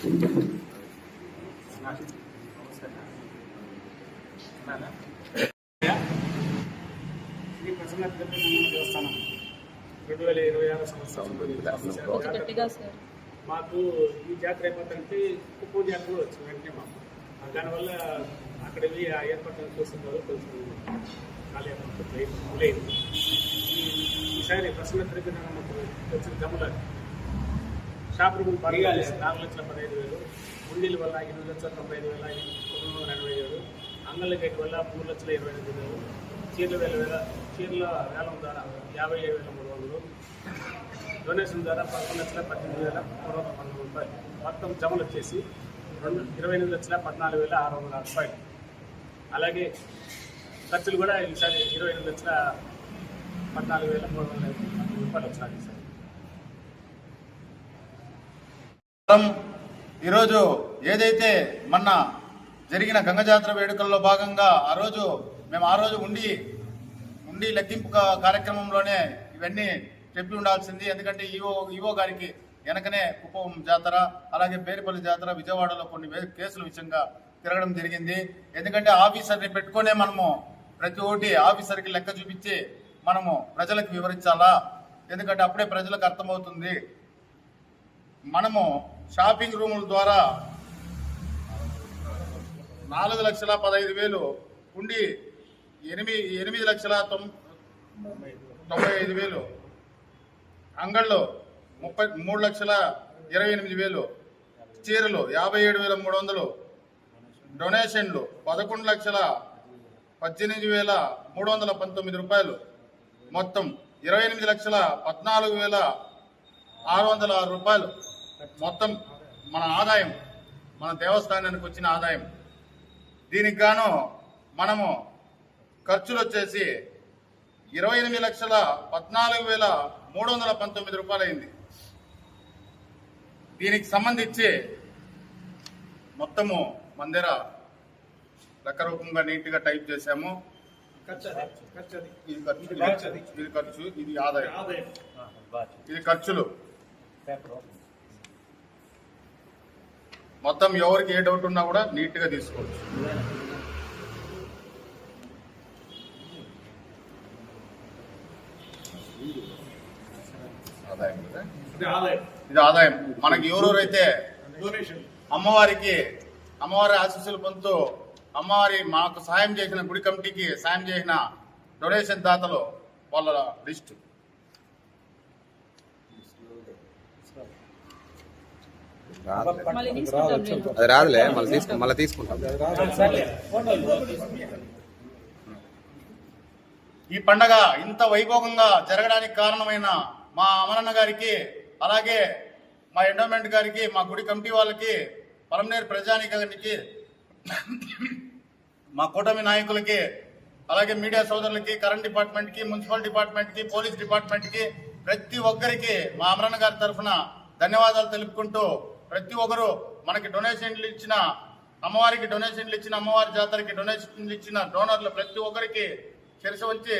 శ్రీ ప్రసన్న దేవస్థానం 2026 సంవత్సరం మాకు ఈ జాతర అయిపోతుంటే ఉప్పు జాతర కూడా వచ్చింది వెంటనే మాకు. దానివల్ల అక్కడ వెళ్ళి ఆ ఏర్పాట్లను చూస్తున్నారు, కొంచెం ఖాళీ లేదు. ఈసారి ప్రసన్న తిరుపతి వచ్చిన జమ్మలాగా షాప్ రూములు 4,15,000, ఉండీల వల్ల 8,95,987, అంగళ్ళ గేట్ వల్ల 3,28,000, చీరల వేలం ద్వారా 57,300, డొనేషన్ ద్వారా 11,18,312 రూపాయలు. మొత్తం జమలు వచ్చేసి 28,14,606 రూపాయలు. అలాగే ఖర్చులు కూడా ఈసారి 28,14,300 రూపాయలు వచ్చాయి. ఈరోజు ఏదైతే మొన్న జరిగిన గంగ జాతర వేడుకల్లో భాగంగా మేము ఆ రోజు ఉండి లెక్కింపు కార్యక్రమంలోనే ఇవన్నీ చెప్పి ఉండాల్సింది. ఎందుకంటే ఈవో గారికి వెనకనే కుప్పం జాతర, అలాగే పేరుపల్లి జాతర, విజయవాడలో కొన్ని కేసుల విషయంగా తిరగడం జరిగింది. ఎందుకంటే ఆఫీసర్ని పెట్టుకునే మనము ప్రతి ఒక్కటి ఆఫీసర్కి లెక్క చూపించి మనము ప్రజలకు వివరించాలా. ఎందుకంటే అప్పుడే ప్రజలకు అర్థమవుతుంది. మనము షాపింగ్ రూముల ద్వారా 4,15,000 ఉండి 8,95,000, అంగళ్ళు 3,28,000, చీరలు 57,300, డొనేషన్లు 11,18,319 రూపాయలు, మొత్తం 28,14,606 రూపాయలు మొత్తం మన ఆదాయం, మన దేవస్థానానికి వచ్చిన ఆదాయం. దీనికి గాను మనము ఖర్చులు వచ్చేసి 28,14,319 రూపాయలు అయింది. దీనికి సంబంధించి మొత్తము మందిర లెక్క రూపంగా నీట్గా టైప్ చేశాము. ఇది ఖర్చు, ఇది ఆదాయం, ఇది ఖర్చులు. మొత్తం ఎవరికి ఏ డౌట్ ఉన్నా కూడా నీట్గా తీసుకోవచ్చు. ఇది ఆదాయం. మనకి ఎవరెవరైతే అమ్మవారి ఆశీస్సులు పొందుతూ మాకు సాయం చేసిన, గుడి కమిటీకి సాయం చేసిన డొనేషన్ దాతలు వాళ్ళ లిస్టు. అది రాదులే, మళ్ళీ తీసుకుంటాం. ఈ పండగ ఇంత వైభవంగా జరగడానికి కారణమైన మా అమరన్న గారికి, అలాగే మా ఎండోమెంట్ గారికి, మా గుడి కమిటీ వాళ్ళకి, పరమనేరు ప్రజానికానికి, మా కూటమి నాయకులకి, అలాగే మీడియా సోదరులకి, కరెంట్ డిపార్ట్మెంట్కి, మున్సిపల్ డిపార్ట్మెంట్కి, పోలీస్ డిపార్ట్మెంట్కి, ప్రతి ఒక్కరికి మా అమరన్న గారి తరఫున ధన్యవాదాలు తెలుపుకుంటూ, ప్రతి ఒక్కరు మనకి డొనేషన్లు ఇచ్చిన, అమ్మవారికి డొనేషన్లు ఇచ్చిన, అమ్మవారి జాతరకి డొనేషన్లు ఇచ్చిన డోనర్లు ప్రతి ఒక్కరికి శిరసు వంచి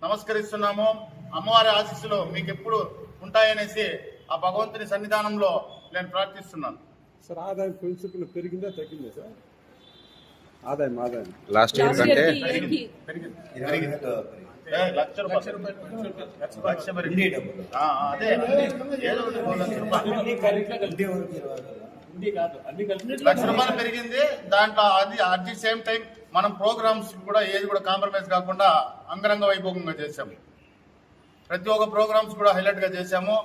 నమస్కరిస్తున్నాము. అమ్మవారి ఆశీస్సులు మీకు ఎప్పుడు ఉంటాయనేసి ఆ భగవంతుని సన్నిధానంలో నేను ప్రార్థిస్తున్నాను. సార్, ఆదాయం ప్రిన్సిపల్ పెరిగిందా తగ్గిందా సార్? ఆదాయం లాస్ట్ ఇయర్ కంటే లక్ష రూపాయలు పెరిగింది. దాంట్లో అట్ ది సేమ్ టైం మనం ప్రోగ్రామ్స్ కూడా ఏది కూడా కాంప్రమైజ్ కాకుండా అంగరంగ వైభవంగా చేశాము. ప్రతి ఒక్క ప్రోగ్రామ్స్ కూడా హైలైట్ గా చేశాము.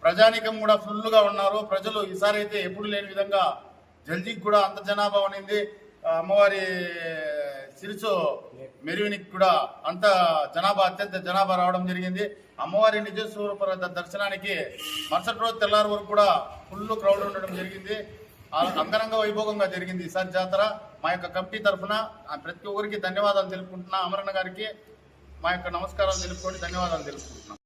ప్రజానికం కూడా ఫుల్ గా ఉన్నారు. ప్రజలు ఈసారి అయితే ఎప్పుడు లేని విధంగా జల్దీకి కూడా అంత జనాభా ఉంది. అమ్మవారి సిరిసు మెరువినికి కూడా అత్యంత జనాభా రావడం జరిగింది. అమ్మవారి నిజ స్వరూప దర్శనానికి మరుసటి రోజు తెల్లారి వరకు కూడా ఫుల్ క్రౌడ్ ఉండడం జరిగింది. అంగరంగ వైభవంగా జరిగింది ఈసారి జాతర. మా యొక్క కమిటీ తరఫున ప్రతి ఒక్కరికి ధన్యవాదాలు తెలుపుకుంటున్నా. అమరన్న గారికి మా యొక్క నమస్కారాలు తెలుపుకొని ధన్యవాదాలు తెలుపుకుంటున్నాం.